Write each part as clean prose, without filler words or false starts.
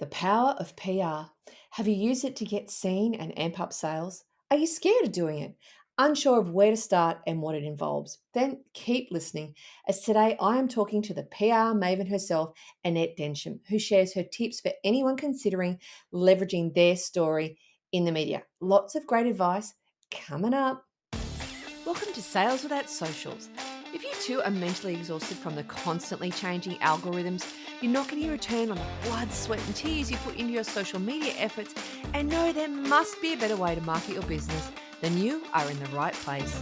The power of PR. Have you used it to get seen and amp up sales? Are you scared of doing it? Unsure of where to start and what it involves? Then keep listening, as today I am talking to the PR maven herself, Annette Densham, who shares her tips for anyone considering leveraging their story in the media. Lots of great advice coming up. Welcome to Sales Without Socials. If you too are mentally exhausted from the constantly changing algorithms, you're not getting a return on the blood, sweat, and tears you put into your social media efforts, and know there must be a better way to market your business, then you are in the right place.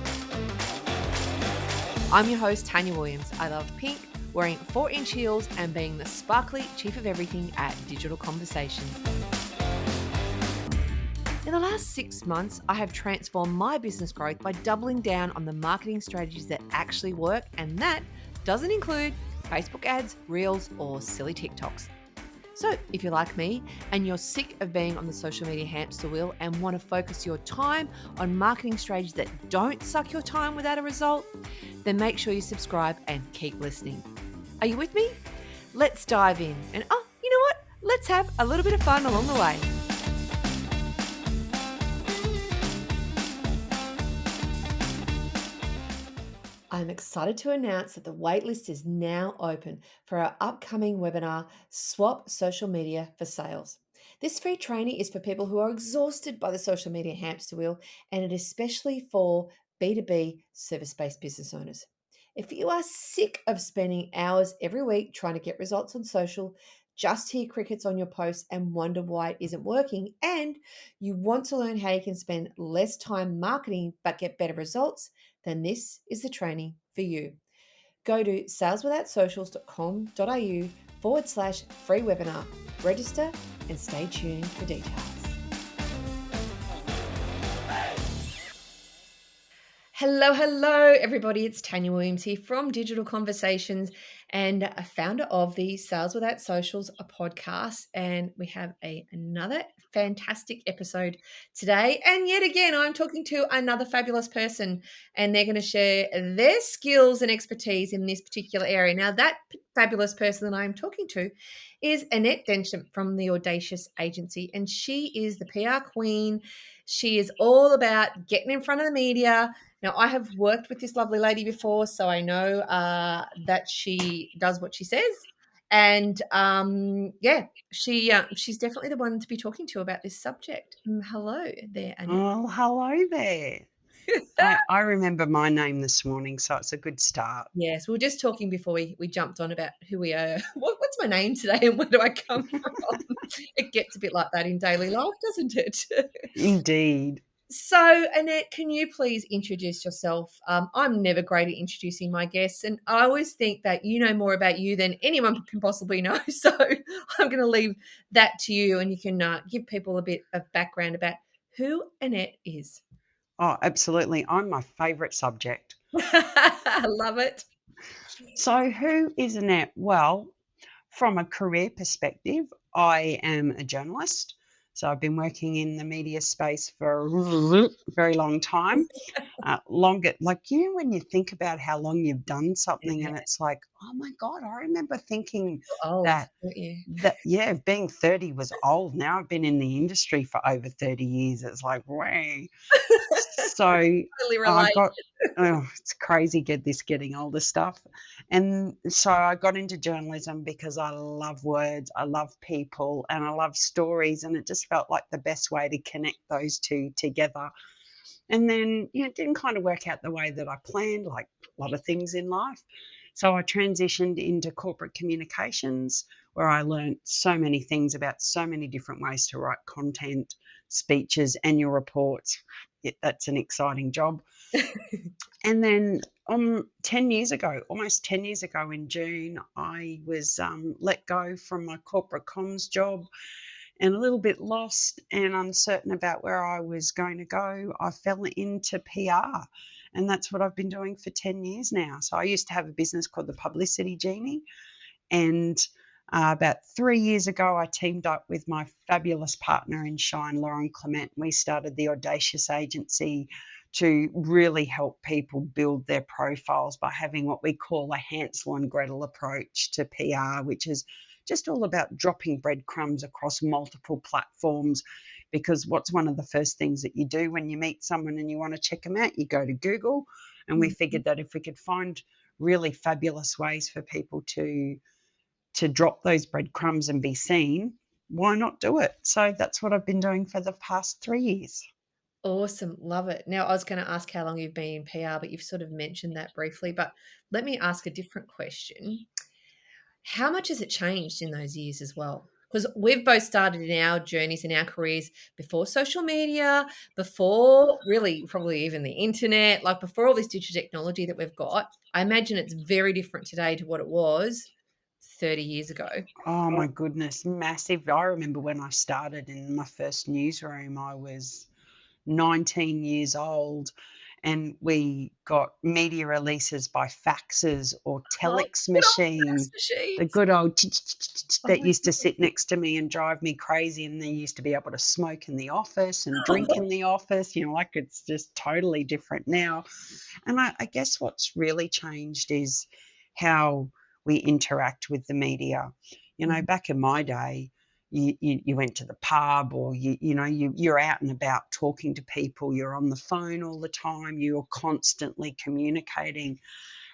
I'm your host, Tanya Williams. I love pink, wearing 4-inch heels, and being the sparkly chief of everything at Digital Conversations. In the last 6 months, I have transformed my business growth by doubling down on the marketing strategies that actually work, and that doesn't include Facebook ads, Reels, or silly TikToks. So if you're like me and you're sick of being on the social media hamster wheel and want to focus your time on marketing strategies that don't suck your time without a result, then make sure you subscribe and keep listening. Are you with me? Let's dive in. And you know what? Let's have a little bit of fun along the way. I'm excited to announce that the waitlist is now open for our upcoming webinar, Swap Social Media for Sales. This free training is for people who are exhausted by the social media hamster wheel, and it is especially for B2B service-based business owners. If you are sick of spending hours every week trying to get results on social, just hear crickets on your posts and wonder why it isn't working, and you want to learn how you can spend less time marketing but get better results, then this is the training for you. Go to saleswithoutsocials.com.au/free webinar. Register and stay tuned for details. Hello, everybody. It's Tanya Williams here from Digital Conversations and a founder of the Sales Without Socials podcast. And we have another fantastic episode today. And yet again, I'm talking to another fabulous person, and they're going to share their skills and expertise in this particular area. Now, that fabulous person that I'm talking to is Annette Densham from the Audacious Agency, and she is the PR queen. She is all about getting in front of the media. Now, I have worked with this lovely lady before, so I know that she does what she says. And she's definitely the one to be talking to about this subject. Hello there, Annette. Oh, hello there. I remember my name this morning, so it's a good start. Yes, we were just talking before we jumped on about who we are. What's my name today and where do I come from? It gets a bit like that in daily life, doesn't it? Indeed. So, Annette, can you please introduce yourself? I'm never great at introducing my guests, and I always think that you know more about you than anyone can possibly know. So I'm going to leave that to you, and you can give people a bit of background about who Annette is. Oh, absolutely. I'm my favourite subject. I love it. So who is Annette? Well, from a career perspective, I am a journalist. So I've been working in the media space for a very long time. Longer, like, when you think about how long you've done something Yeah. and it's like, oh my God, I remember thinking Old, that, don't you? being 30 was old. Now I've been in the industry for over 30 years. It's like, way. So Totally I relate. got, it's crazy getting older stuff. And so I got into journalism because I love words, I love people, and I love stories. And it just felt like the best way to connect those two together. And then, it didn't kind of work out the way that I planned, like a lot of things in life. So I transitioned into corporate communications, where I learned so many things about so many different ways to write content, speeches, annual reports. That's an exciting job. And then 10 years ago, almost 10 years ago in June, I was let go from my corporate comms job, and a little bit lost and uncertain about where I was going to go. I fell into PR, and that's what I've been doing for 10 years now. So I used to have a business called the Publicity Genie, and about 3 years ago, I teamed up with my fabulous partner in Shine, Lauren Clement. We started the Audacious Agency to really help people build their profiles by having what we call a Hansel and Gretel approach to PR, which is just all about dropping breadcrumbs across multiple platforms. Because what's one of the first things that you do when you meet someone and you want to check them out? You go to Google, and we Mhm. figured that if we could find really fabulous ways for people to drop those breadcrumbs and be seen, why not do it? So that's what I've been doing for the past 3 years. Awesome, love it. Now, I was gonna ask how long you've been in PR, but you've sort of mentioned that briefly, but let me ask a different question. How much has it changed in those years as well? Because we've both started in our journeys, in our careers before social media, before really probably even the internet, like before all this digital technology that we've got. I imagine it's very different today to what it was 30 years ago. Oh my goodness, massive. I remember when I started in my first newsroom, I was 19 years old, and we got media releases by faxes or Oh, telex good old fax machine. The machines. good old Oh that my used to sit next to me and drive me crazy, and they used to be able to smoke in the office and drink God. in the office. Like it's just totally different now. And I guess what's really changed is how we interact with the media. Mhm. Back in my day, you went to the pub, or you're out and about talking to people, you're on the phone all the time, you're constantly communicating.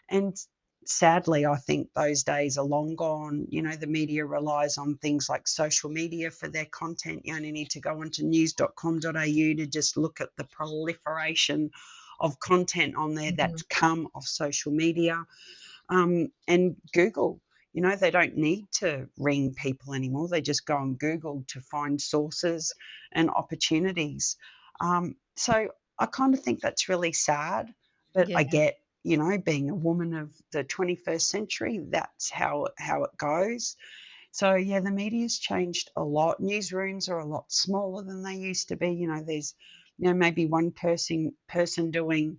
And sadly, I think those days are long gone. The media relies on things like social media for their content. You only need to go onto news.com.au to just look at the proliferation of content on there Mhm. that's come off social media. And Google, they don't need to ring people anymore. They just go on Google to find sources and opportunities. So I kind of think that's really sad, but Yeah, I get, being a woman of the 21st century, that's how it goes. So yeah, the media's changed a lot. Newsrooms are a lot smaller than they used to be. There's maybe one person doing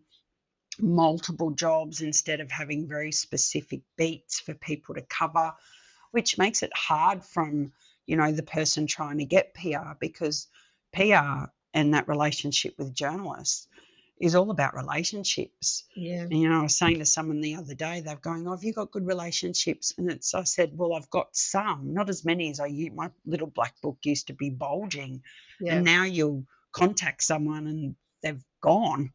multiple jobs instead of having very specific beats for people to cover, which makes it hard from, the person trying to get PR, because PR and that relationship with journalists is all about relationships. yeah, And, I was saying to someone the other day, they're going, "Oh, have you got good relationships?" And I said, "Well, I've got some, not as many as I used. My little black book used to be bulging, and yeah, now you'll contact someone and they've gone."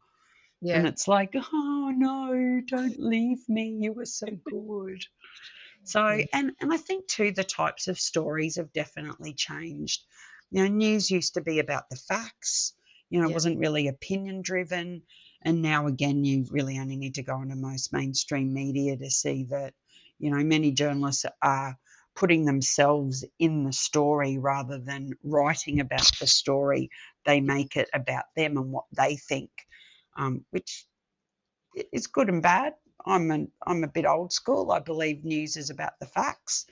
And yeah, it's like, "Oh no, don't leave me. You were so good." So, yeah, and I think too, the types of stories have definitely changed. News used to be about the facts. It yeah, wasn't really opinion driven. And now again, you really only need to go into most mainstream media to see that, many journalists are putting themselves in the story rather than writing about the story. They yeah, make it about them and what they think, which is good and bad. I'm a bit old school. I believe news is about the facts.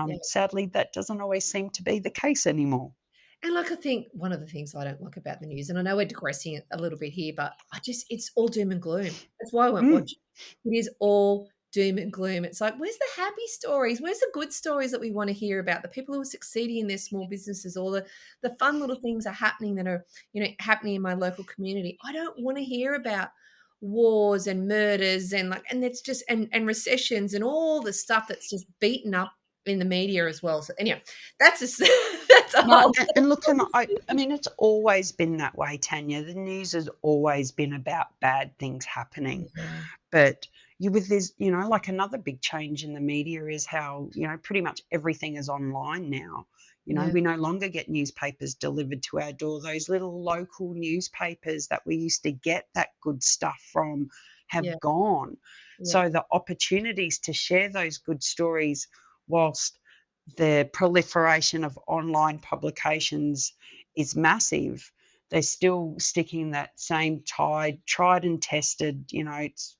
yeah. Sadly, that doesn't always seem to be the case anymore. And like I think one of the things I don't like about the news, and I know we're digressing a little bit here, but it's all doom and gloom. That's why I won't Mm, watch it. It is all doom and gloom. It's like, where's the happy stories? Where's the good stories that we want to hear about? The people who are succeeding in their small businesses, all the fun little things are happening that are, happening in my local community. I don't want to hear about wars and murders and it's just and recessions and all the stuff that's just beaten up in the media as well. So anyway, that's a that's a no, whole and look, and I mean, it's always been that way, Tanya. The news has always been about bad things happening. yeah, But you with this, like another big change in the media is how, pretty much everything is online now. yeah, We no longer get newspapers delivered to our door. Those little local newspapers that we used to get that good stuff from yeah, have gone. yeah, So the opportunities to share those good stories, whilst the proliferation of online publications is massive, they're still sticking that same tried and tested. It's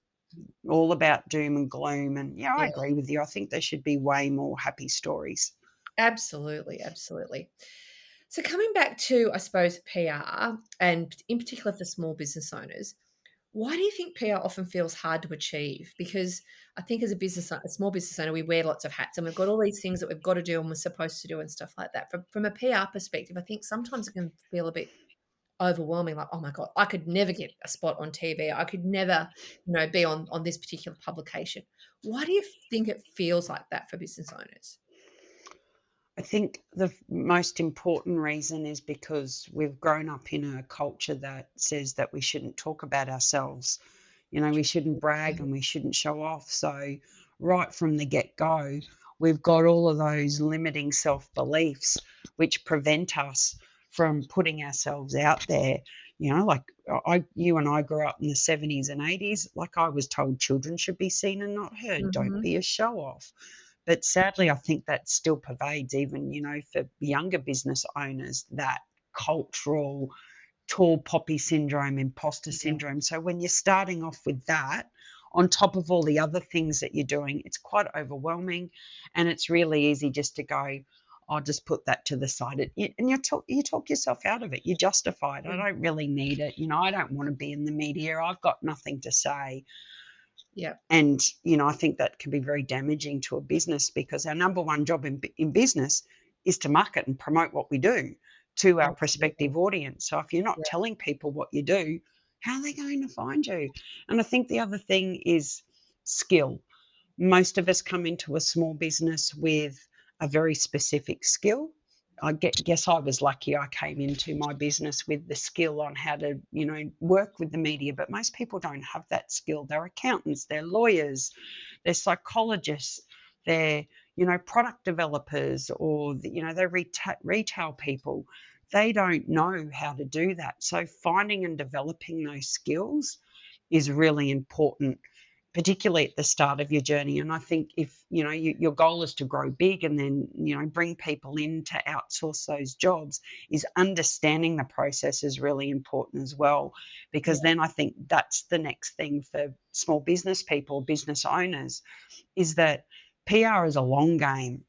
all about doom and gloom. And yeah, I yeah. agree with you. I think there should be way more happy stories. Absolutely, absolutely. So coming back to, I suppose, PR and in particular for small business owners, why do you think PR often feels hard to achieve? Because I think as a small business owner, we wear lots of hats and we've got all these things that we've got to do and we're supposed to do and stuff like that. From a PR perspective, I think sometimes it can feel a bit overwhelming, like, oh my God, I could never get a spot on TV. I could never, be on this particular publication. Why do you think it feels like that for business owners? I think the most important reason is because we've grown up in a culture that says that we shouldn't talk about ourselves. You know, we shouldn't brag Yeah. and we shouldn't show off. So, right from the get go, we've got all of those limiting self beliefs which prevent us from putting ourselves out there. You know, like you and I grew up in the 70s and 80s. Like I was told children should be seen and not heard. Don't Mhm. be a show off. But sadly, I think that still pervades even, for younger business owners, that cultural tall poppy syndrome, imposter Yeah. syndrome. So when you're starting off with that, on top of all the other things that you're doing, it's quite overwhelming, and it's really easy just to go, I'll just put that to the side. And you talk yourself out of it. You justify it. I Yeah. don't really need it. I don't want to be in the media. I've got nothing to say. Yeah. And, I think that can be very damaging to a business because our number one job in business is to market and promote what we do to our Absolutely. prospective audience. So if you're not Yeah. telling people what you do, how are they going to find you? And I think the other thing is skill. Most of us come into a small business with a very specific skill. Guess I was lucky. I came into my business with the skill on how to, work with the media, but most people don't have that skill. They're accountants, they're lawyers, they're psychologists, they're, product developers, or, they're retail people. They don't know how to do that. So finding and developing those skills is really important, particularly at the start of your journey. And I think if your goal is to grow big and then bring people in to outsource those jobs, is understanding the process is really important as well, because Yeah. then I think that's the next thing for small business people, business owners, is that PR is a long game.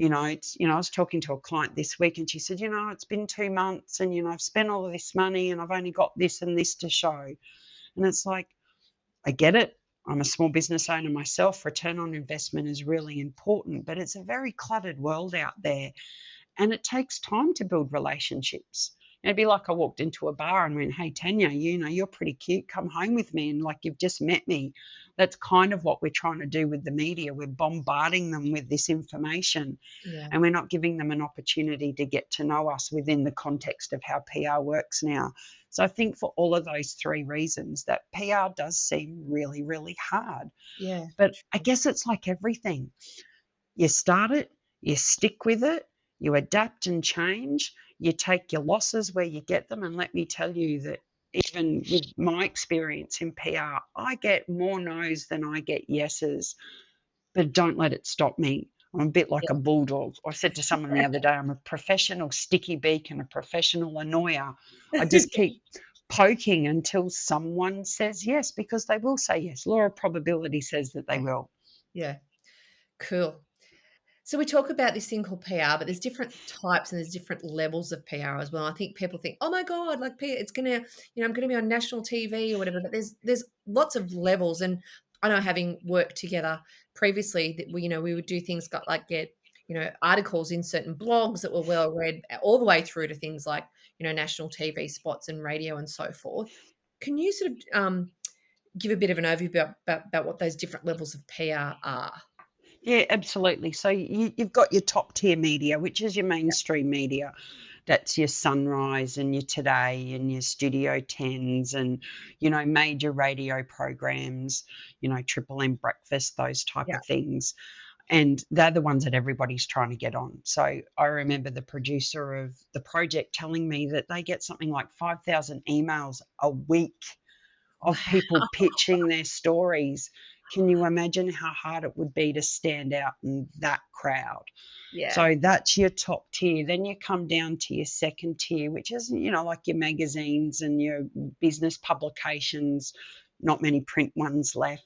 I was talking to a client this week and she said, it's been 2 months and, I've spent all of this money and I've only got this and this to show. And it's like, I get it. I'm a small business owner myself. Return on investment is really important, but it's a very cluttered world out there, and it takes time to build relationships. It'd be like I walked into a bar and went, "Hey, Tanya, you're pretty cute. Come home with me." And like you've just met me. That's kind of what we're trying to do with the media. We're bombarding them with this information, Yeah. and we're not giving them an opportunity to get to know us within the context of how PR works now. So I think for all of those three reasons, that PR does seem really, really hard. Yeah. But I guess it's like everything. You start it, you stick with it, you adapt and change, you take your losses where you get them. And let me tell you that even with my experience in PR, I get more no's than I get yeses, but don't let it stop me. I'm a bit like a bulldog. I said to someone the other day, I'm a professional sticky beak and a professional annoyer. I just keep poking until someone says yes, because they will say yes. Law of probability says that they Yeah. will. Yeah. Cool. So we talk about this thing called PR, but there's different types and there's different levels of PR as well. I think people think, "Oh my God, like PR, it's gonna, I'm gonna be on national TV or whatever." But there's lots of levels, and I know having worked together previously that we would do things got like get articles in certain blogs that were well read, all the way through to things like national TV spots and radio and so forth. Can you sort of give a bit of an overview about what those different levels of PR are? Yeah, absolutely. So you've got your top tier media, which is your Yeah. mainstream media. That's your Sunrise and your Today and your Studio Tens and, major radio programs, Triple M Breakfast, those type Yeah. of things. And they're the ones that everybody's trying to get on. So I remember the producer of the project telling me that they get something like 5,000 emails a week of people pitching their stories. Can you imagine how hard it would be to stand out in that crowd? Yeah. So that's your top tier. Then you come down to your second tier, which is, like your magazines and your business publications, not many print ones left.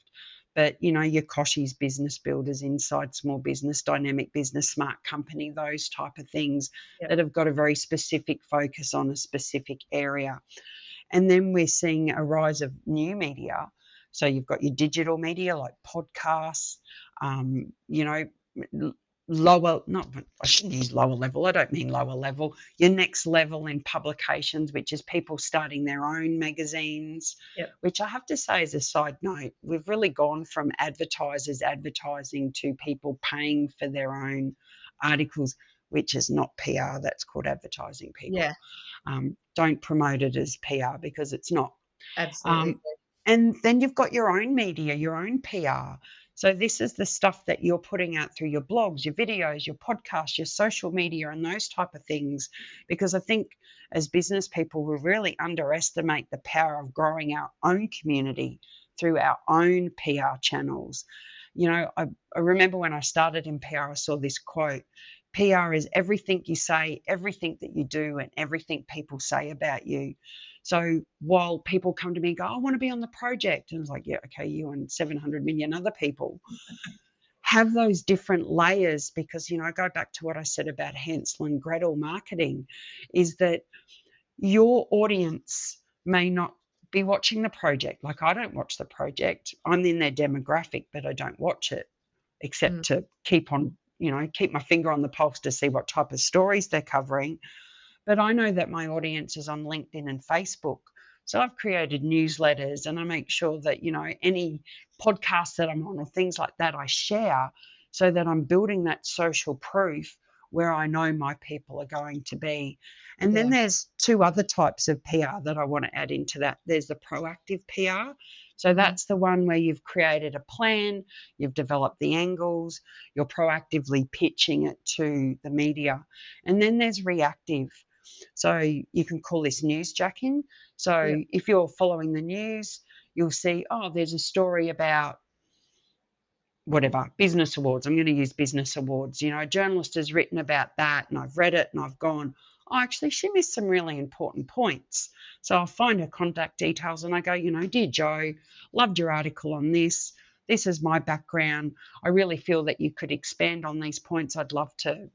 But, your Koshi's Business Builders, Inside Small Business, Dynamic Business, Smart Company, those type of things Yeah. that have got a very specific focus on a specific area. And then we're seeing a rise of new media. So you've got your digital media like podcasts, um, you know, lower, not, I shouldn't use lower level, I don't mean lower level, your next level in publications, which is people starting their own magazines, Yep. which I have to say as a side note, we've really gone from advertisers advertising to people paying for their own articles. which is not PR. That's called advertising, people. Yeah, Don't promote it as PR because it's not. absolutely. Um, and then you've got your own media, your own PR. So this is the stuff that you're putting out through your blogs, your videos, your podcasts, your social media, and those type of things. Because I think as business people, we really underestimate the power of growing our own community through our own PR channels. I remember when I started in PR, I saw this quote: PR is everything you say, everything that you do, and everything people say about you. So while people come to me and go, I want to be on the project, and it's like, yeah, okay, you and 700 million other people have those different layers, because, I go back to what I said about Hansel and Gretel marketing, is that your audience may not be watching the project. Like, I don't watch the project. I'm in their demographic, but I don't watch it Mm, except to keep my finger on the pulse to see what type of stories they're covering. But I know that my audience is on LinkedIn and Facebook. So I've created newsletters, and I make sure that, any podcasts that I'm on or things like that, I share, so that I'm building that social proof where I know my people are going to be. And then yeah, there's two other types of PR that I want to add into that. There's the proactive PR. So mhm, that's the one where you've created a plan, you've developed the angles, you're proactively pitching it to the media. And then there's reactive. So you can call this newsjacking. yeah, So if you're following the news, you'll see, oh, there's a story about whatever, business awards. I'm going to use business awards. A journalist has written about that, and I've read it and I've gone, oh, actually, she missed some really important points. So I'll find her contact details and I go, dear Joe, loved your article on this. This is my background. I really feel that you could expand on these points. I'd love to,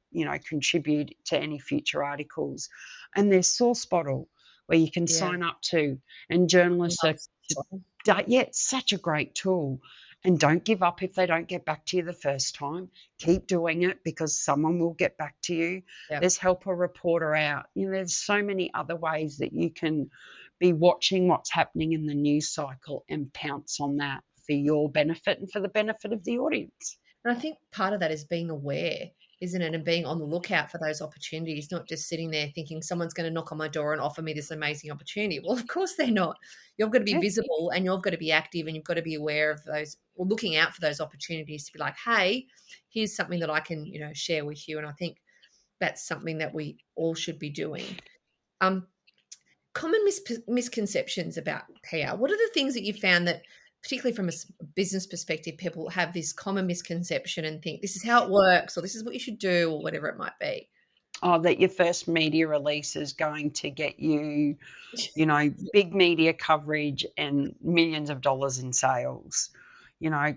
contribute to any future articles. And there's Source Bottle, where you can yeah. sign up to, and journalists are, Love soul. yeah, it's such a great tool. And don't give up if they don't get back to you the first time. Keep doing it, because someone will get back to you. Yeah. There's help a reporter out. There's so many other ways that you can be watching what's happening in the news cycle and pounce on that for your benefit and for the benefit of the audience. And I think part of that is being aware, isn't it? And being on the lookout for those opportunities, not just sitting there thinking someone's going to knock on my door and offer me this amazing opportunity. Well, of course they're not. You've got to be Yeah. visible and you've got to be active and you've got to be aware of those, or looking out for those opportunities to be like, hey, here's something that I can, share with you. And I think that's something that we all should be doing. Um, Common misconceptions about PR. What are the things that you found that, particularly from a business perspective, people have this common misconception and think this is how it works, or this is what you should do, or whatever it might be? Oh, that your first media release is going to get you, big media coverage and millions of dollars in sales. You know,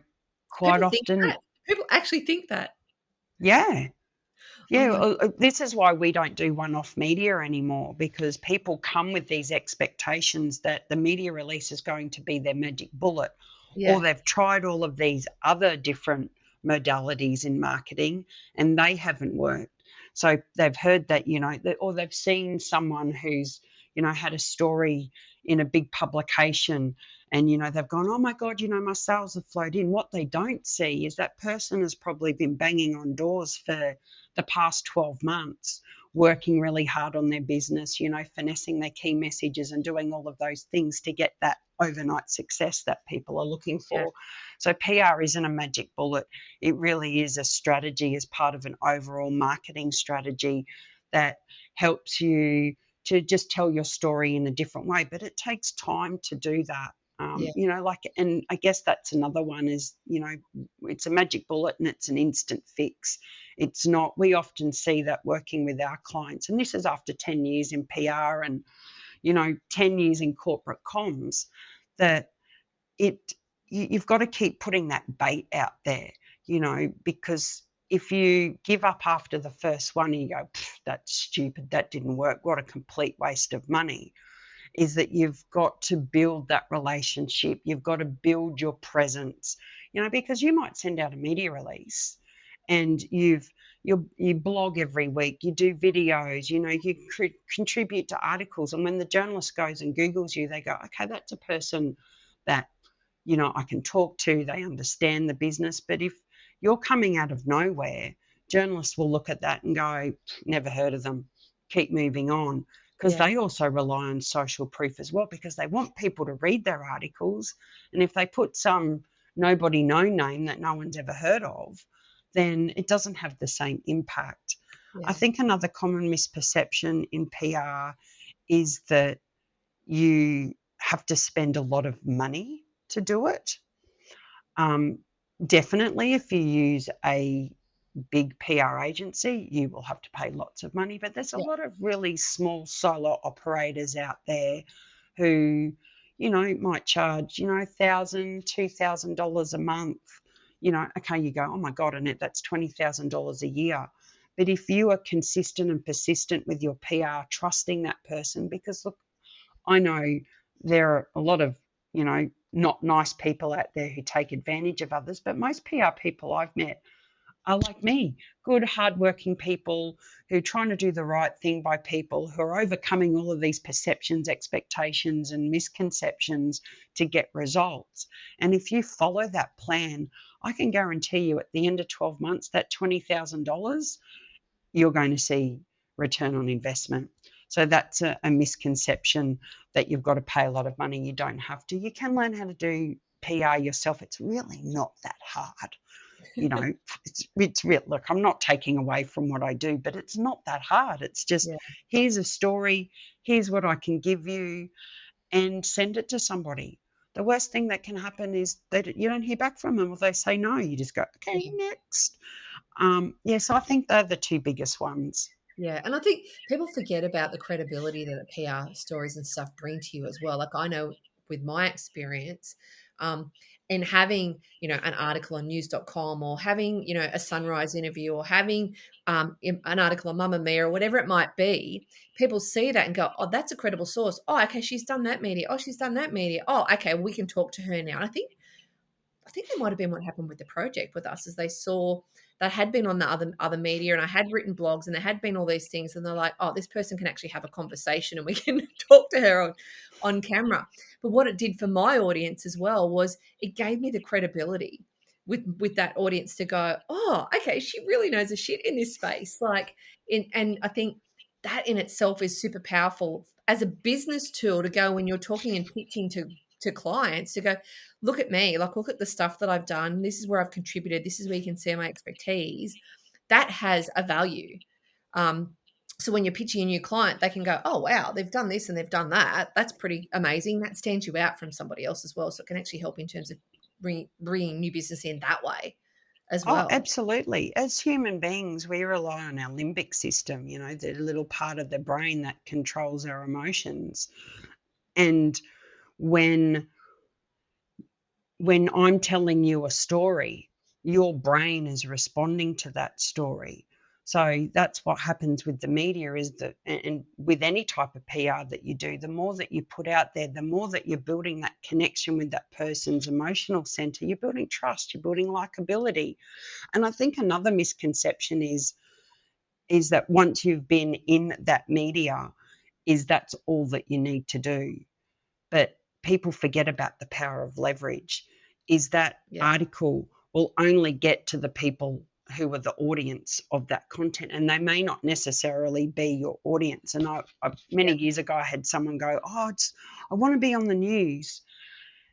quite People think often, that. People actually think that. yeah. Oh Yeah, my, this is why we don't do one-off media anymore, because people come with these expectations that the media release is going to be their magic bullet, or yeah, they've tried all of these other different modalities in marketing and they haven't worked. So they've heard that, or they've seen someone who's, had a story in a big publication, and, they've gone, oh my God, my sales have flowed in. What they don't see is that person has probably been banging on doors for the past 12 months, working really hard on their business, finessing their key messages and doing all of those things to get that overnight success that people are looking yeah, for. So PR isn't a magic bullet. It really is a strategy as part of an overall marketing strategy that helps you to just tell your story in a different way. But it takes time to do that. yeah, And I guess that's another one is, it's a magic bullet and it's an instant fix. It's not, we often see that working with our clients, and this is after 10 years in PR and, 10 years in corporate comms, that it, you've got to keep putting that bait out there, because if you give up after the first one and you go, that's stupid, that didn't work, what a complete waste of money, is that you've got to build that relationship. You've got to build your presence, because you might send out a media release and you blog every week, you do videos, you contribute to articles. And when the journalist goes and Googles you, they go, okay, that's a person that, I can talk to, they understand the business. But if you're coming out of nowhere journalists will look at that and go, never heard of them, keep moving on, because Yeah. they also rely on social proof as well, because they want people to read their articles. And if they put some nobody no name that no one's ever heard of, then it doesn't have the same impact. I Yeah. think another common misperception in PR is that you have to spend a lot of money to do it. Um, Definitely, if you use a big PR agency, you will have to pay lots of money. But there's a Yeah. lot of really small solo operators out there who, might charge, $1,000, $2,000 a month. Okay, you go, oh my God, Annette, that's $20,000 a year. But if you are consistent and persistent with your PR, trusting that person, because look, I know there are a lot of, not nice people out there who take advantage of others, but most PR people I've met are like me, good, hardworking people who are trying to do the right thing by people, who are overcoming all of these perceptions, expectations, and misconceptions to get results. And if you follow that plan, I can guarantee you at the end of 12 months, that $20,000, you're going to see return on investment. So that's a misconception that you've got to pay a lot of money. You don't have to. You can learn how to do PR yourself. It's really not that hard. You know, it's real. Look, I'm not taking away from what I do, but it's not that hard. It's just, Yeah. here's a story, here's what I can give you, and send it to somebody. The worst thing that can happen is that you don't hear back from them, or they say no. You just go, okay, next. So I think they're the two biggest ones. Yeah, and I think people forget about the credibility that the PR stories and stuff bring to you as well. Like I know with my experience, um, and having, an article on news.com or having, a Sunrise interview or having an article on Mamma Mia or whatever it might be, people see that and go, oh, that's a credible source. Oh, okay, she's done that media. Oh, she's done that media. Oh, okay, we can talk to her now. And I think that might have been what happened with the project with us, as they saw that had been on the other media, and I had written blogs, and there had been all these things, and they're like, oh, this person can actually have a conversation, and we can talk to her on camera. But what it did for my audience as well was it gave me the credibility with that audience to go, oh, okay, she really knows a shit in this space. And I think that in itself is super powerful as a business tool to go when you're talking and pitching to clients to go, look at me, like look at the stuff that I've done. This is where I've contributed. This is where you can see my expertise. That has a value. Um, so when you're pitching a new client, they can go, oh, wow, they've done this and they've done that. That's pretty amazing. That stands you out from somebody else as well. So it can actually help in terms of bringing new business in that way as Oh, well. absolutely. As human beings, we rely on our limbic system, the little part of the brain that controls our emotions. And when when I'm telling you a story, your brain is responding to that story. So that's what happens with the media, is that, and with any type of PR that you do, the more that you put out there, the more that you're building that connection with that person's emotional center, you're building trust, you're building likability. And I think another misconception is that once you've been in that media, is that's all that you need to do. But people forget about the power of leverage, is that Yeah. article will only get to the people who are the audience of that content, and they may not necessarily be your audience. And many Yeah. years ago, I had someone go, I want to be on the news.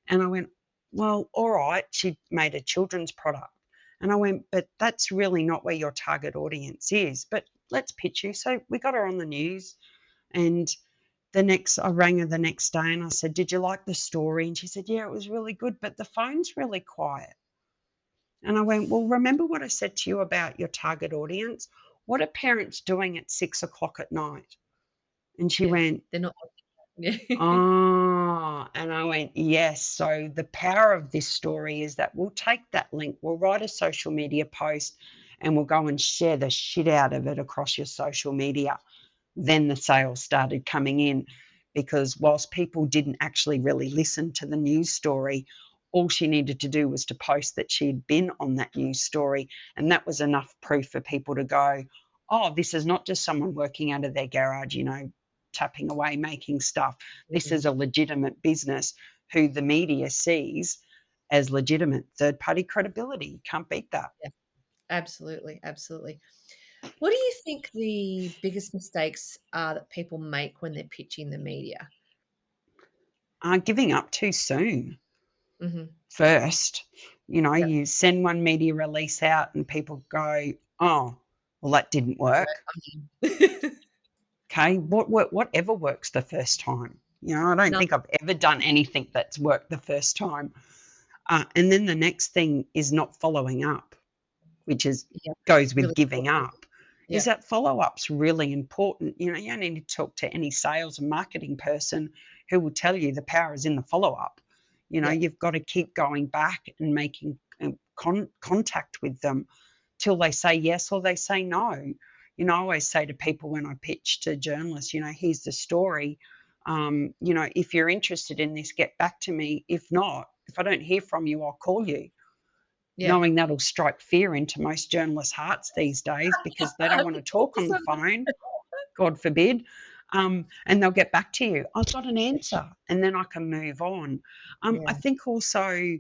And I went, well, all right. She made a children's product. And I went, but that's really not where your target audience is. But let's pitch you. So we got her on the news. And I rang her the next day and I said, did you like the story? And she said, yeah, it was really good, but the phone's really quiet. And I went, well, remember what I said to you about your target audience? What are parents doing at 6 o'clock at night? And she Yeah. went, They're not. Yeah. oh, and I went, yes. So the power of this story is that we'll take that link, we'll write a social media post, and we'll go and share the shit out of it across your social media. Then the sales started coming in, because whilst people didn't actually really listen to the news story, all she needed to do was to post that she'd been on that news story. And that was enough proof for people to go, oh, this is not just someone working out of their garage, tapping away, making stuff. This is a legitimate business who the media sees as legitimate. Third party credibility. You can't beat that. Absolutely, absolutely. What do you think the biggest mistakes are that people make when they're pitching the media? Giving up too soon Mhm. first. Yep. You send one media release out and people go, oh, well, that didn't Right, work. I'm in. Okay, whatever works the first time. I don't No, think I've ever done anything that's worked the first time. And then the next thing is not following up, which is yeah, goes with really giving important. up. Is Yeah, that follow up's really important? You only need to talk to any sales and marketing person who will tell you the power is in the follow up. yeah, You've got to keep going back and making contact with them till they say yes or they say no. I always say to people when I pitch to journalists, here's the story. If you're interested in this, get back to me. If not, if I don't hear from you, I'll call you, yeah. knowing that'll strike fear into most journalists' hearts these days because they don't want to talk on the phone, God forbid. And they'll get back to you. I've got an answer, and then I can move on. I Yeah. think also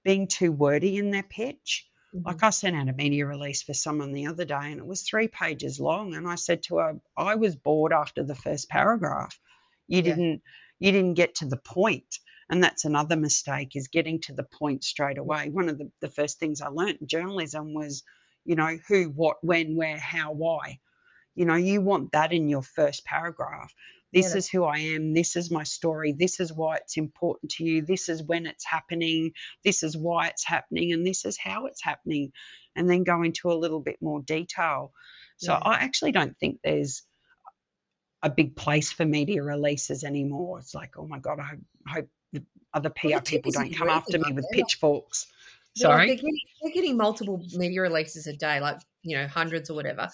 being too wordy in their pitch. Like Mhm. I sent out a media release for someone the other day, and it was 3 pages long. And I said to her, "I was bored after the first paragraph. You Yeah, didn't, you didn't get to the point." And that's another mistake, is getting to the point straight yeah, away. One of the first things I learnt in journalism was, who, what, when, where, how, why. You want that in your first paragraph. yeah, This is that's who I am. This is my story. This is why it's important to you. This is when it's happening. This is why it's happening. And this is how it's happening. And then go into a little bit more detail. So yeah. I actually don't think there's a big place for media releases anymore. It's like, oh my God, I hope the other Well, the PR tip people is don't you come read after them, me aren't with they? pitchforks. Sorry? They're getting multiple media releases a day, like, hundreds or whatever.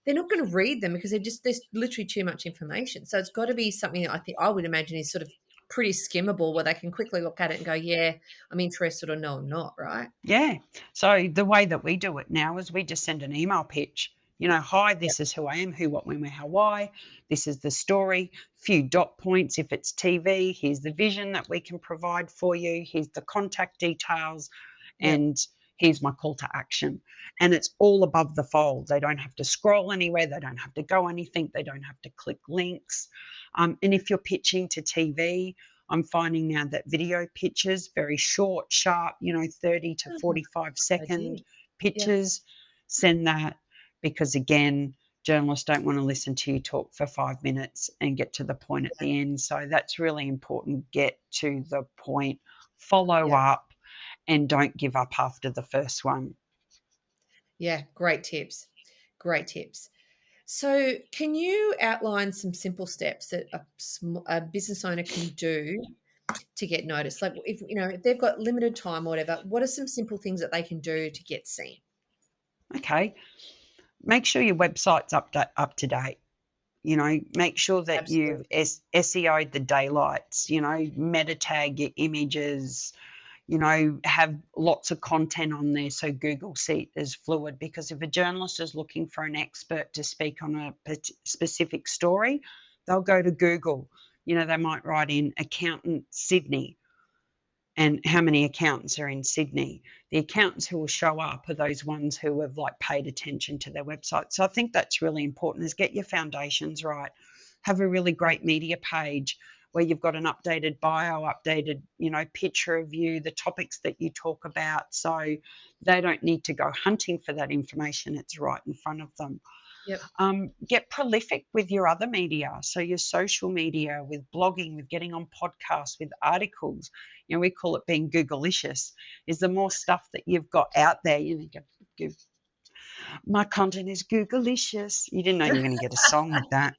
They're not gonna read them because there's literally too much information. So it's gotta be something that I would imagine is sort of pretty skimmable where they can quickly look at it and go, "Yeah, I'm interested," or, "No, I'm not," right? Yeah. So the way that we do it now is we just send an email pitch. Hi, Yep, this is who I am, who, what, when, where, how, why. This is the story. Few dot points if it's TV. Here's the vision that we can provide for you. Here's the contact details, yep, and here's my call to action. And it's all above the fold. They don't have to scroll anywhere. They don't have to go anything. They don't have to click links. And if you're pitching to TV, I'm finding now that video pitches, very short, sharp, 30 to Mhm. 45 Idea. second Yep, pitches, send that, because again, journalists don't want to listen to you talk for 5 minutes and get to the point at the end. So that's really important. Get to the point, follow yep. up, and don't give up after the first one. Yeah, great tips. Great tips. So, can you outline some simple steps that a business owner can do to get noticed? Like, if they've got limited time or whatever, what are some simple things that they can do to get seen? Okay. Make sure your website's up to date. Make sure that Absolutely. you've SEO'd the daylights, meta tag your images, have lots of content on there so Google see it as fluid. Because if a journalist is looking for an expert to speak on a specific story, they'll go to Google. They might write in accountant Sydney, and how many accountants are in Sydney. The accountants who will show up are those ones who have paid attention to their website. So I think that's really important, is get your foundations right. Have a really Yeah, great media page where you've got an updated bio, updated, picture review, the topics that you talk about. So they don't need to go hunting for that information. It's right in front of them. yep, Get prolific with your other media. So your social media, with blogging, with getting on podcasts, with articles. We call it being Googleicious. Is the more stuff that you've got out there, my content is Googleicious. You didn't know you were going to get a song with that.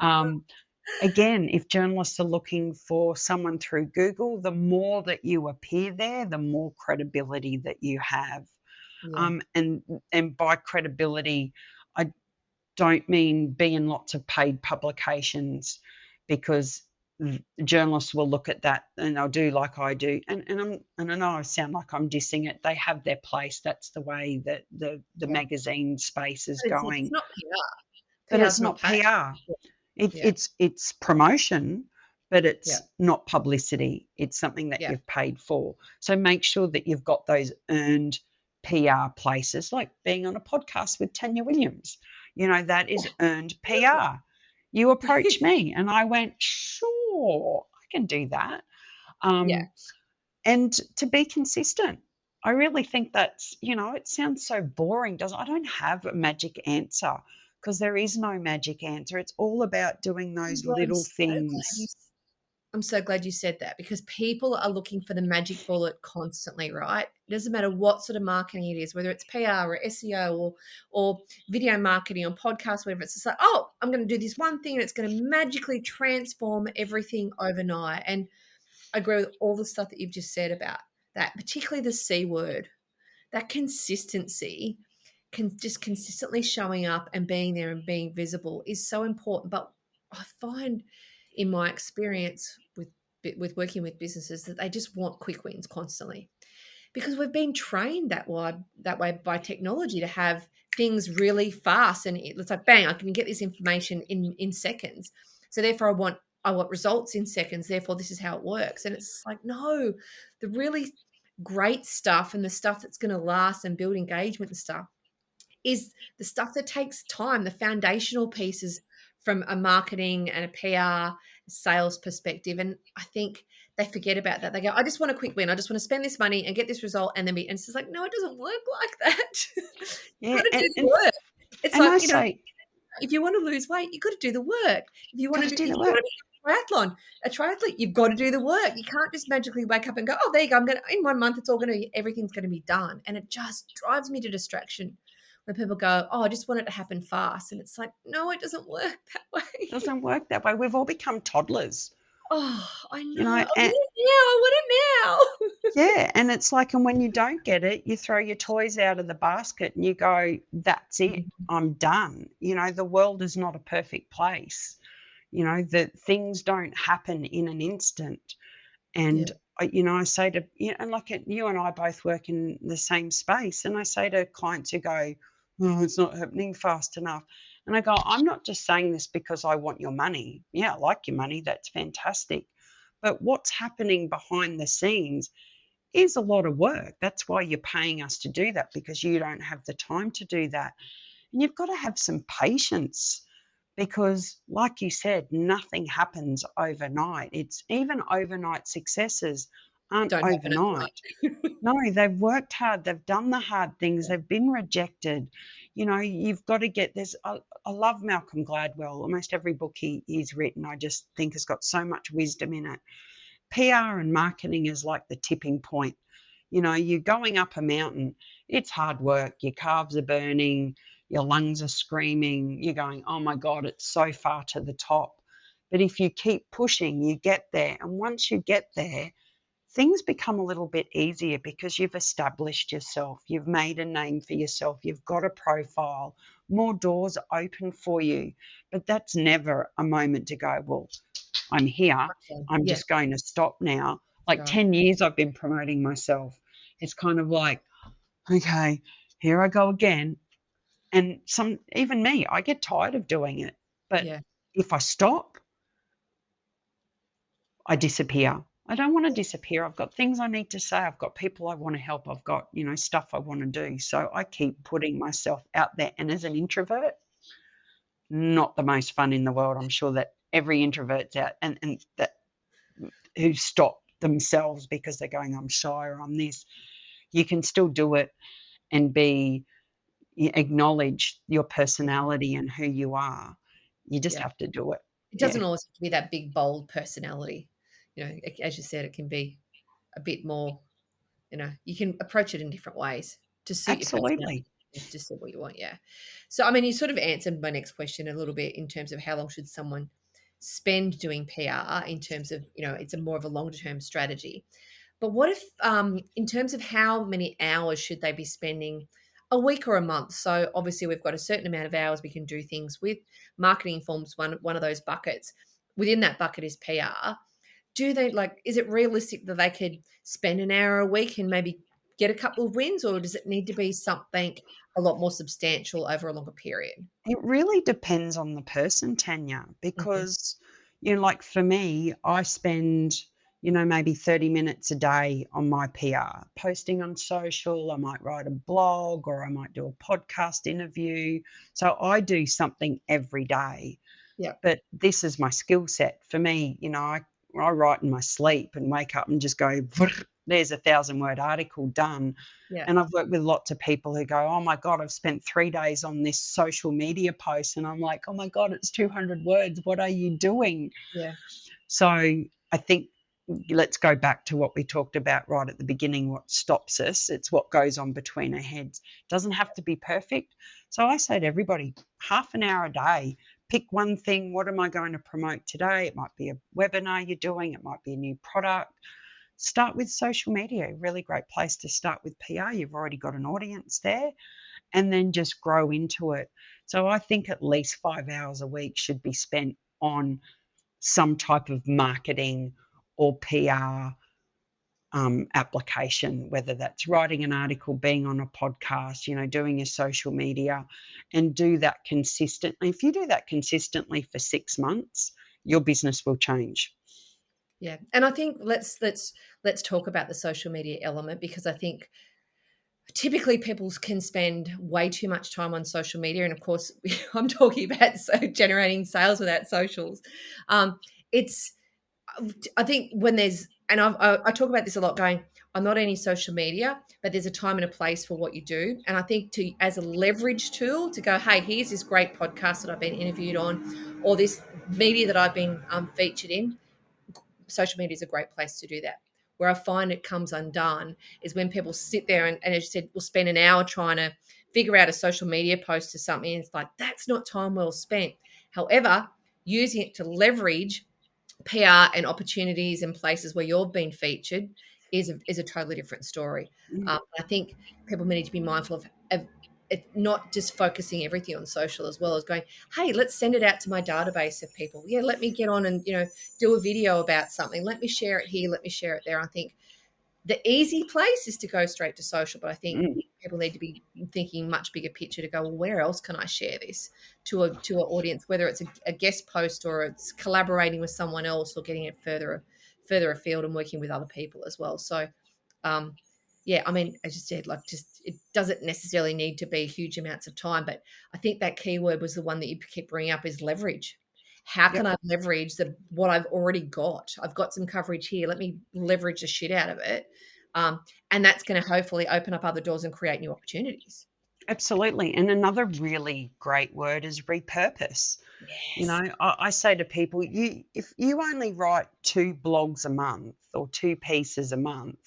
Um, Again, if journalists are looking for someone through Google, the more that you appear there, the more credibility that you have. yeah, And by credibility, I don't mean be in lots of paid publications, because journalists will look at that and they'll do like I do. And I know I sound like I'm dissing it. They have their place. That's the way that the yeah. magazine space is But it's going. not PR. But PR's it's not not paid. PR. Yeah, It's promotion, but yeah, it's not publicity. It's something that yeah, you've paid for. So make sure that you've got those earned PR places, like being on a podcast with Tanya Williams. That is earned PR. You approach me and I went, sure, I can do that. Yeah. And to be consistent. I really think that's, it sounds so boring, doesn't it? I don't have a magic answer because there is no magic answer. It's all about doing those Well, little things. I'm so glad you said that because people are looking for the magic bullet constantly, right? It doesn't matter what sort of marketing it is, whether it's PR or SEO or video marketing or podcast, whatever. It's just like, oh, I'm going to do this one thing and it's going to magically transform everything overnight. And I agree with all the stuff that you've just said about that, particularly the C word. That consistency, just consistently showing up and being there and being visible is so important. But I find in my experience with working with businesses that they just want quick wins constantly because we've been trained that way by technology to have things really fast and it's like bang, I can get this information in seconds. So therefore I want results in seconds, therefore this is how it works. And it's like, no, the really great stuff and the stuff that's going to last and build engagement and stuff is the stuff that takes time, the foundational pieces from a marketing and a PR sales perspective. And I think they forget about that. They go, I just want a quick win. I just want to spend this money and get this result. And and it's just like, no, it doesn't work like that. You've Yeah, got to do and the and, work. It's and like, I say, if you want to lose weight, you've got to do the work. got to do If the you want work. to be a triathlete, you've got to do the work. You can't just magically wake up and go, oh, there you go. In 1 month, everything's going to be done. And it just drives me to distraction when people go, oh, I just want it to happen fast. And it's like, no, it doesn't work that way. Doesn't work that way. We've all become toddlers, Oh, I know. you know, I and want it now. I want it now. yeah, and it's like, and when you don't get it, you throw your toys out of the basket and you go, that's it, I'm done. The world is not a perfect place. That things don't happen in an instant. Yeah. And I say to and like you and I both work in the same space, and I say to clients who go, "Oh, it's not happening fast enough," and I go, "I'm not just saying this because I want your money. Yeah, I like your money. That's fantastic, but what's happening behind the scenes is a lot of work. That's why you're paying us to do that because you don't have the time to do that, and you've got to have some patience." Because, like you said, nothing happens overnight. It's even overnight successes aren't Don't happen overnight. overnight. No, they've worked hard. They've done the hard things. They've been rejected. You've got to get this. I love Malcolm Gladwell. Almost every book he's written, I just think has got so much wisdom in it. PR and marketing is like the tipping point. You're going up a mountain. It's hard work. Your calves are burning. Your lungs are screaming. You're going, oh my God, it's so far to the top. But if you keep pushing, you get there. And once you get there, things become a little bit easier because you've established yourself. You've made a name for yourself. You've got a profile. More doors open for you. But that's never a moment to go, well, I'm here. I'm Yeah, just going to stop now. Like right. 10 years I've been promoting myself. It's kind of like, okay, here I go again. And even me, I get tired of doing it. But Yeah. if I stop, I disappear. I don't want to disappear. I've got things I need to say. I've got people I want to help. I've got, stuff I want to do. So I keep putting myself out there. And as an introvert, not the most fun in the world. I'm sure that every introvert's out and that who stop themselves because they're going, I'm shy or I'm this. You can still do it and acknowledge your personality and who you are. You just Yeah. have to do it. It Yeah, doesn't always have to be that big, bold personality. As you said, it can be a bit more, you can approach it in different ways to suit your personality, absolutely. to suit what you want. Yeah. So, I mean, you sort of answered my next question a little bit in terms of how long should someone spend doing PR in terms of, it's a more of a longer term strategy. But what if, in terms of how many hours should they be spending a week or a month? So obviously we've got a certain amount of hours we can do things with. Marketing forms one of those buckets. Within that bucket is PR. Is it realistic that they could spend an hour a week and maybe get a couple of wins, or does it need to be something a lot more substantial over a longer period? It really depends on the person, Tanya, Mhm. because, like for me, I spend, maybe 30 minutes a day on my PR, posting on social. I might write a blog or I might do a podcast interview. So I do something every day, Yeah. but this is my skill set. For me, I write in my sleep and wake up and just go, there's a 1,000-word article done. Yeah. And I've worked with lots of people who go, oh my God, I've spent 3 days on this social media post. And I'm like, oh my God, it's 200 words. What are you doing? Yeah. So I think let's go back to what we talked about right at the beginning. What stops us? It's what goes on between our heads. It doesn't have to be perfect. So I say to everybody, half an hour a day, pick one thing. What am I going to promote today? It might be a webinar you're doing. It might be a new product. Start with social media, a really great place to start with PR. You've already got an audience there, and then just grow into it. So I think at least 5 hours a week should be spent on some type of marketing or PR application, whether that's writing an article, being on a podcast, doing your social media, and do that consistently. If you do that consistently for 6 months, your business will change. Yeah. And I think let's talk about the social media element, because I think typically people can spend way too much time on social media. And of course, I'm talking about generating sales without socials. It's I think when there's, and I talk about this a lot, going, I'm not any social media, but there's a time and a place for what you do. And I think to, as a leverage tool to go, hey, here's this great podcast that I've been interviewed on, or this media that I've been featured in. Social media is a great place to do that. Where I find it comes undone is when people sit there and as you said, will spend an hour trying to figure out a social media post or something. And it's like, that's not time well spent. However, using it to leverage PR and opportunities and places where you've been featured is a totally different story. Mm, I think people need to be mindful of it, not just focusing everything on social, as well as going, hey, let's send it out to my database of people. Yeah, let me get on and do a video about something. Let me share it here. Let me share it there. I think the easy place is to go straight to social, but I think mm. people need to be thinking much bigger picture to go, well, where else can I share this to an audience, whether it's a guest post or it's collaborating with someone else or getting it further afield and working with other people as well. So yeah, I mean, as you said, like, just it doesn't necessarily need to be huge amounts of time, but I think that keyword was the one that you keep bringing up, is leverage. How can Yep. I leverage what I've already got? I've got some coverage here. Let me leverage the shit out of it. And that's going to hopefully open up other doors and create new opportunities. Absolutely. And another really great word is repurpose. Yes. I say to people, if you only write 2 blogs a month or 2 pieces a month,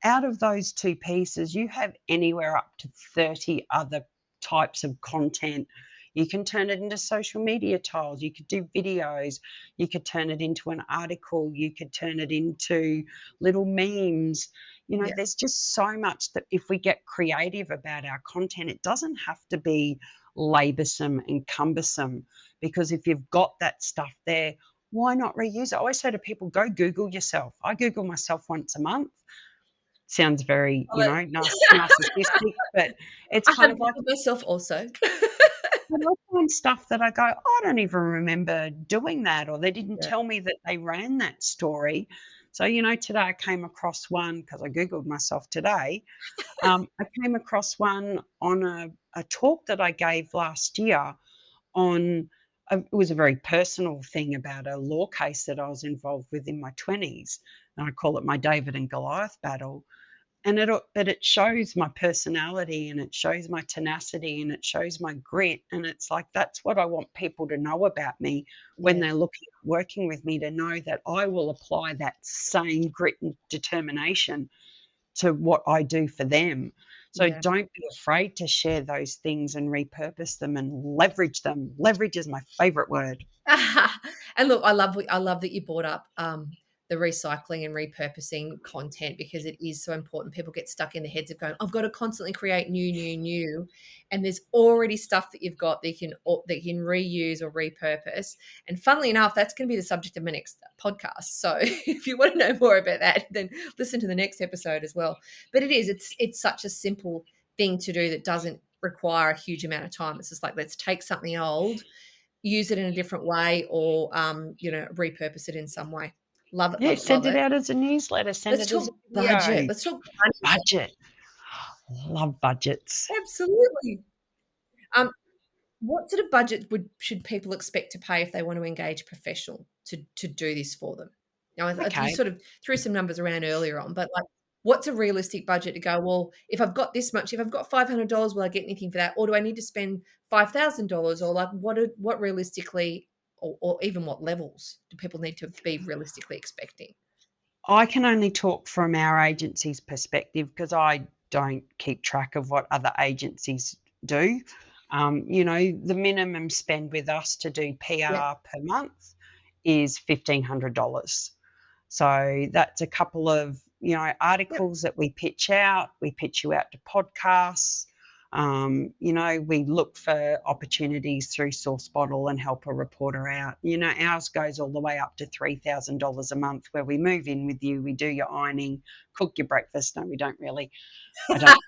out of those 2 pieces, you have anywhere up to 30 other types of content. You can turn it into social media tiles. You could do videos. You could turn it into an article. You could turn it into little memes. Yeah. There's just so much that if we get creative about our content, it doesn't have to be laborsome and cumbersome, because if you've got that stuff there, why not reuse it? I always say to people, go Google yourself. I Google myself once a month. Sounds very, Love it. narcissistic, but it's I kind have of like, Googled myself also. but I find stuff that I go, I don't even remember doing that, or they didn't Yeah. tell me that they ran that story. So, today I came across one because I Googled myself today. I came across one on a talk that I gave last year on, it was a very personal thing about a law case that I was involved with in my 20s. And I call it my David and Goliath battle. But it shows my personality, and it shows my tenacity, and it shows my grit, and it's like, that's what I want people to know about me when Yeah. they're looking at working with me, to know that I will apply that same grit and determination to what I do for them. So Yeah. don't be afraid to share those things and repurpose them and leverage them. Leverage is my favorite word. And look, I love that you brought up the recycling and repurposing content, because it is so important. People get stuck in the heads of going, I've got to constantly create new, and there's already stuff that you've got that you can reuse or repurpose. And funnily enough, that's going to be the subject of my next podcast. So if you want to know more about that, then listen to the next episode as well. But it's such a simple thing to do that doesn't require a huge amount of time. It's just like, let's take something old, use it in a different way, or repurpose it in some way. Love it, Yeah, love it, send love it it. out as a newsletter, send Let's it as talk a budget. video. Let's talk money. Budget. Love budgets. Absolutely. Um, what sort of budget should people expect to pay if they want to engage a professional to do this for them? Now, you Okay. sort of threw some numbers around earlier on, but like, what's a realistic budget to go? Well, if I've got this much, if I've got $500, will I get anything for that, or do I need to spend $5,000, or like what realistically, or even what levels do people need to be realistically expecting? I can only talk from our agency's perspective because I don't keep track of what other agencies do. The minimum spend with us to do Yeah, PR per month is $1,500. So that's a couple of, yep, articles that we pitch out. We pitch you out to podcasts. We look for opportunities through Source Bottle and help a reporter out. Ours goes all the way up to $3,000 a month where we move in with you, we do your ironing, cook your breakfast. No, we don't really. I don't.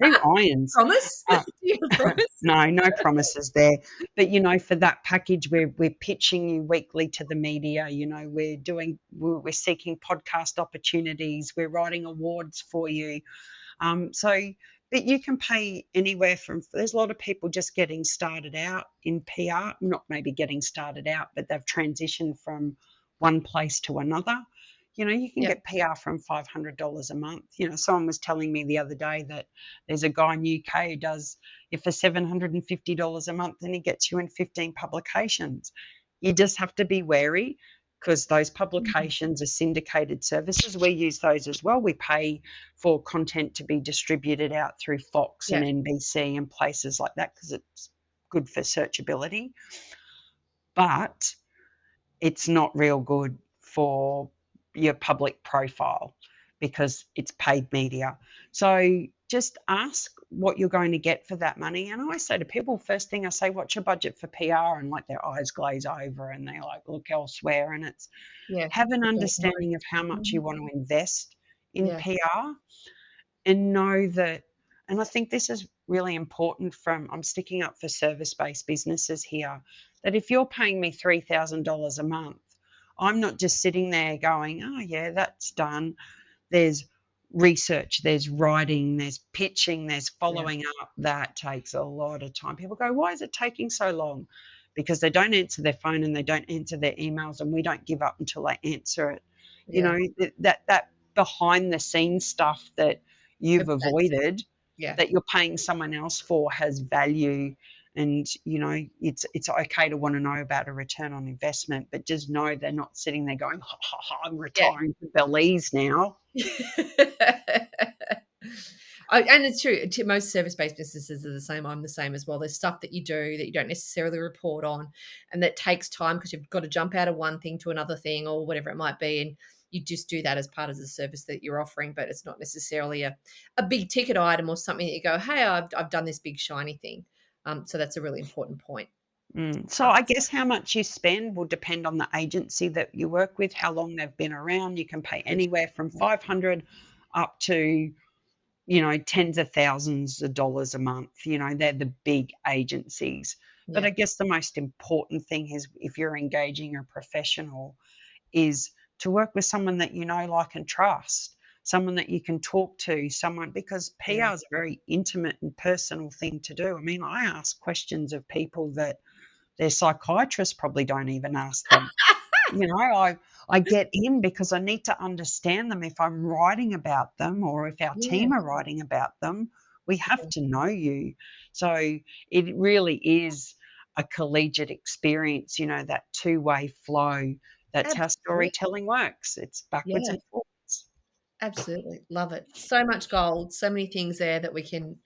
Who irons? promise. Do Uh, you have a promise? no, no promises there. But for that package, we're pitching you weekly to the media. We're seeking podcast opportunities. We're writing awards for you. But you can pay anywhere from. There's a lot of people just getting started out in PR, not maybe getting started out, but they've transitioned from one place to another. You can Yep, get PR from $500 a month. Someone was telling me the other day that there's a guy in UK who does it for $750 a month and he gets you in 15 publications. You just have to be wary because those mhm, publications are syndicated services. We use those as well. We pay for content to be distributed out through Fox and yeah, NBC and places like that because it's good for searchability. But it's not real good for your public profile because it's paid media. So just ask what you're going to get for that money. And I always say to people, first thing I say, what's your budget for PR? And like their eyes glaze over and they like look elsewhere. And it's yeah. have an Good to know. understanding of how much you Mhm. want to invest in Yeah, PR and know that, and I think this is really important I'm sticking up for service-based businesses here, that if you're paying me $3,000 a month, I'm not just sitting there going, oh yeah, that's done. There's research, there's writing, there's pitching, there's yeah, following up. That takes a lot of time. People go, why is it taking so long? Because they don't answer their phone and they don't answer their emails, and we don't give up until they answer it. yeah. That behind the scenes stuff that you've That's avoided, yeah, that you're paying someone else for, has value. And it's okay to want to know about a return on investment, but just know they're not sitting there going, ha, ha, ha, I'm yeah. retiring to Belize now. And it's true. Most service-based businesses are the same. I'm the same as well. There's stuff that you do that you don't necessarily report on, and that takes time because you've got to jump out of one thing to another thing or whatever it might be, and you just do that as part of the service that you're offering. But it's not necessarily a big ticket item or something that you go, "Hey, I've done this big shiny thing." So that's a really important point. So I guess how much you spend will depend on the agency that you work with, how long they've been around. You can pay anywhere from 500 up to tens of thousands of dollars a month. They're the big agencies. But Yeah, I guess the most important thing is if you're engaging a professional is to work with someone that you know, like, and trust, someone that you can talk to, someone, because yeah, PR is a very intimate and personal thing to do. I mean, I ask questions of people that their psychiatrists probably don't even ask them. I get in because I need to understand them. If I'm writing about them or if our yeah, team are writing about them, we have to know you. So it really is a collegiate experience, that two-way flow. That's how absolutely. storytelling works. It's backwards Yeah. and forwards. Absolutely. Love it. So much gold, so many things there that we can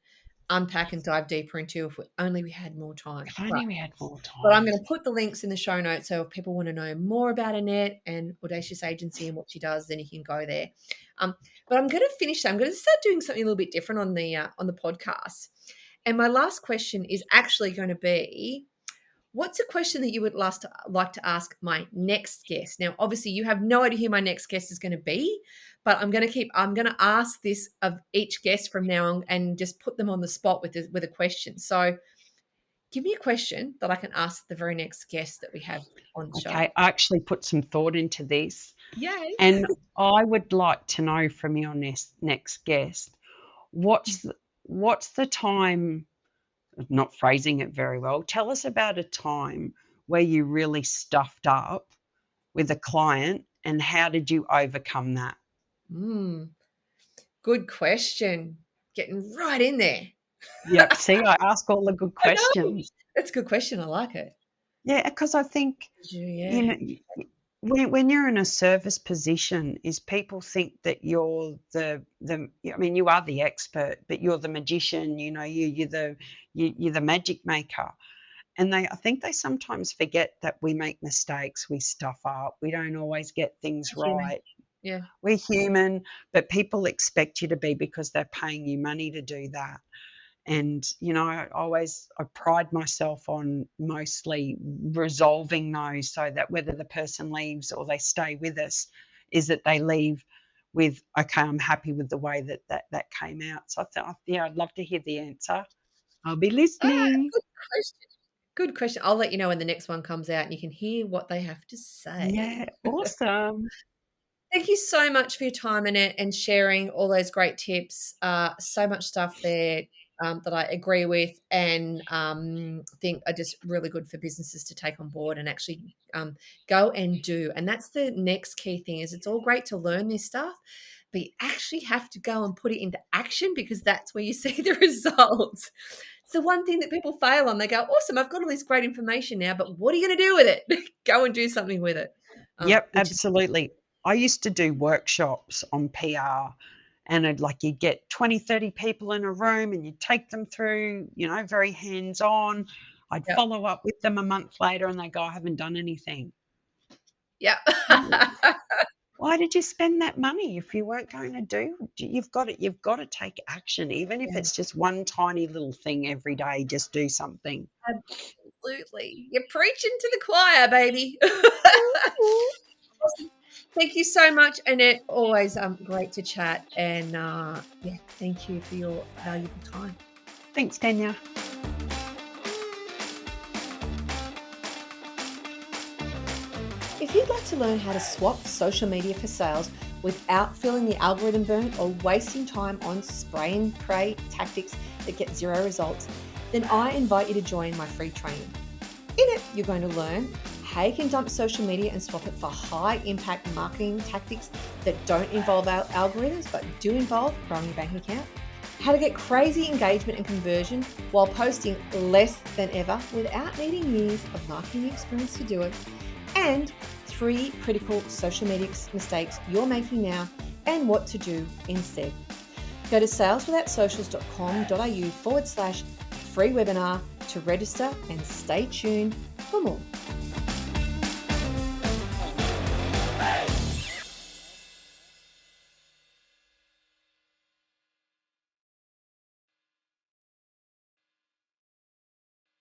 unpack and dive deeper into if only we had more time. If But only we had more but I'm time. going to put the links in the show notes. So if people want to know more about Annette and Audacious Agency and what she does, then you can go there. Um, but I'm going to finish. I'm going to start doing something a little bit different on the podcast. And my last question is actually going to be, what's a question that you would like to ask my next guest? Now, obviously, you have no idea who my next guest is going to be, but I'm going to ask this of each guest from now on and just put them on the spot with a question. So, Give me a question that I can ask the very next guest that we have on the show. Okay, I actually put some thought into this, Yay. and I would like to know from your next guest, what's the time, not phrasing it very well, tell us about a time where you really stuffed up with a client and how did you overcome that? Mm, good question. Getting right in there. Yep, see, I ask all the good I know. questions. That's a good question. I like it. Yeah, because I think, you Yeah. know, when you're in a service position, is people think that you're I mean, you are the expert, but you're the magician, you're the magic maker. And I think they sometimes forget that we make mistakes, we stuff up, we don't always get things Human. right. Yeah. We're human, but people expect you to be because they're paying you money to do that. And, I pride myself on mostly resolving those so that whether the person leaves or they stay with us, is that they leave with, okay, I'm happy with the way that came out. So I thought, yeah, I'd love to hear the answer. I'll be Ah, listening. good question. Good question. I'll let you know when the next one comes out and you can hear what they have to say. Yeah, awesome. Thank you so much for your time, Annette, and sharing all those great tips. So much stuff there that I agree with and think are just really good for businesses to take on board and actually go and do. And that's the next key thing is it's all great to learn this stuff, but you actually have to go and put it into action because that's where you see the results. It's the one thing that people fail on. They go, awesome, I've got all this great information now, but what are you going to do with it? Go and do something with it, Yep, which is, absolutely. I used to do workshops on PR and you'd get 20, 30 people in a room and you'd take them through, very hands on. I'd yeah. follow up with them a month later and they go, I haven't done anything. Yeah. Well, why did you spend that money if you weren't going to do? You've got to take action, even if Yeah, it's just one tiny little thing every day, just do something. absolutely. You're preaching to the choir, baby. Awesome. Thank you so much, Annette. Always great to chat. And yeah, thank you for your valuable time. Thanks, Tanya. If you'd like to learn how to swap social media for sales without feeling the algorithm burn or wasting time on spray and pray tactics that get zero results, then I invite you to join my free training. In it, you're going to learn how you can dump social media and swap it for high impact marketing tactics that don't involve algorithms but do involve growing your bank account, how to get crazy engagement and conversion while posting less than ever without needing years of marketing experience to do it, and 3 critical social media mistakes you're making now and what to do instead. Go to saleswithoutsocials.com.au/free webinar to register and stay tuned for more.